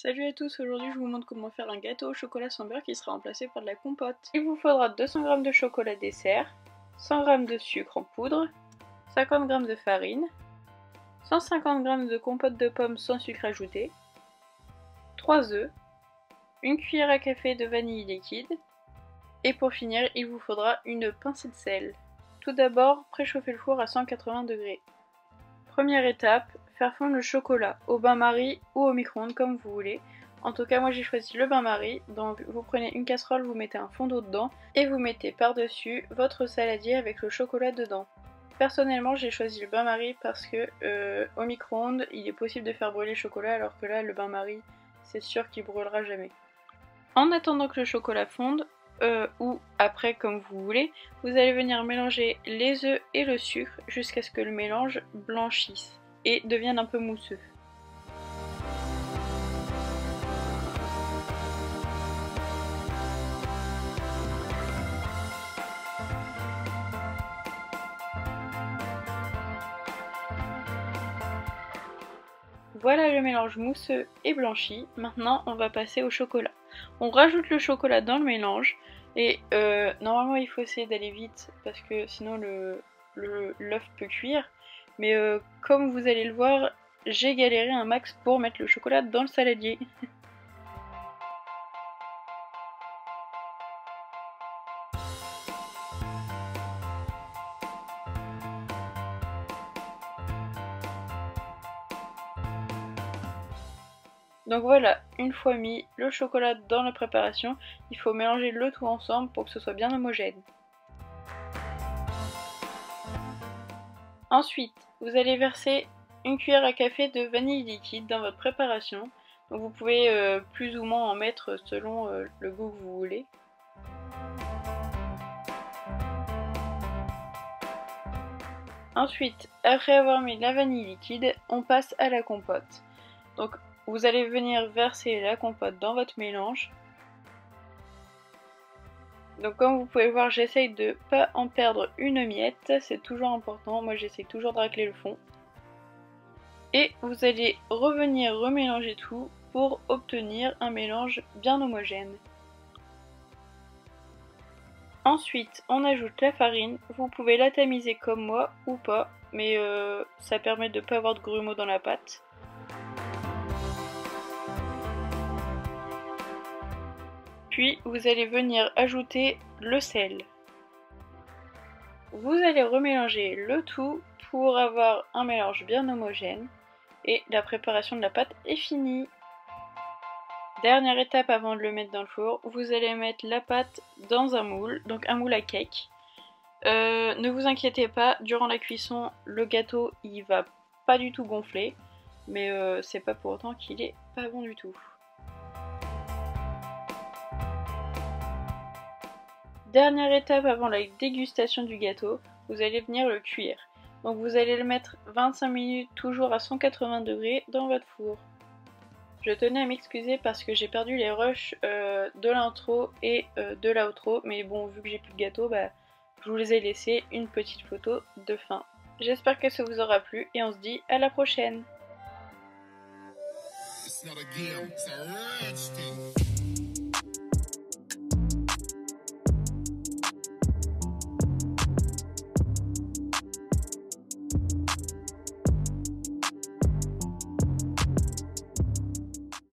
Salut à tous, aujourd'hui je vous montre comment faire un gâteau au chocolat sans beurre qui sera remplacé par de la compote. Il vous faudra 200 g de chocolat dessert, 100 g de sucre en poudre, 50 g de farine, 150 g de compote de pommes sans sucre ajouté, 3 œufs, une cuillère à café de vanille liquide, et pour finir il vous faudra une pincée de sel. Tout d'abord, préchauffez le four à 180 degrés. Première étape, faire fondre le chocolat au bain-marie ou au micro-ondes comme vous voulez. En tout cas moi j'ai choisi le bain-marie, donc vous prenez une casserole, vous mettez un fond d'eau dedans et vous mettez par-dessus votre saladier avec le chocolat dedans. Personnellement j'ai choisi le bain-marie parce que au micro-ondes il est possible de faire brûler le chocolat alors que là le bain-marie c'est sûr qu'il brûlera jamais. En attendant que le chocolat fonde, ou après comme vous voulez, vous allez venir mélanger les œufs et le sucre jusqu'à ce que le mélange blanchisse et devienne un peu mousseux. Voilà le mélange mousseux et blanchi, maintenant on va passer au chocolat. On rajoute le chocolat dans le mélange et normalement il faut essayer d'aller vite parce que sinon l'œuf peut cuire. Mais comme vous allez le voir, j'ai galéré un max pour mettre le chocolat dans le saladier. Donc voilà, une fois mis le chocolat dans la préparation, il faut mélanger le tout ensemble pour que ce soit bien homogène. Ensuite, vous allez verser une cuillère à café de vanille liquide dans votre préparation. Donc vous pouvez plus ou moins en mettre selon le goût que vous voulez. Ensuite, après avoir mis la vanille liquide, on passe à la compote. Donc vous allez venir verser la compote dans votre mélange. Donc comme vous pouvez voir, j'essaye de pas en perdre une miette, c'est toujours important, moi j'essaye toujours de racler le fond. Et vous allez revenir remélanger tout pour obtenir un mélange bien homogène. Ensuite, on ajoute la farine, vous pouvez la tamiser comme moi ou pas, mais ça permet de ne pas avoir de grumeaux dans la pâte. Puis vous allez venir ajouter le sel. Vous allez remélanger le tout pour avoir un mélange bien homogène et la préparation de la pâte est finie. Dernière étape avant de le mettre dans le four, vous allez mettre la pâte dans un moule, donc un moule à cake. Ne vous inquiétez pas, durant la cuisson, le gâteau il va pas du tout gonfler, mais c'est pas pour autant qu'il est pas bon du tout. Dernière étape avant la dégustation du gâteau, vous allez venir le cuire. Donc vous allez le mettre 25 minutes toujours à 180 degrés dans votre four. Je tenais à m'excuser parce que j'ai perdu les rushs de l'intro et de l'outro, mais bon, vu que j'ai plus de gâteau, bah, je vous les ai laissés une petite photo de fin. J'espère que ça vous aura plu et on se dit à la prochaine.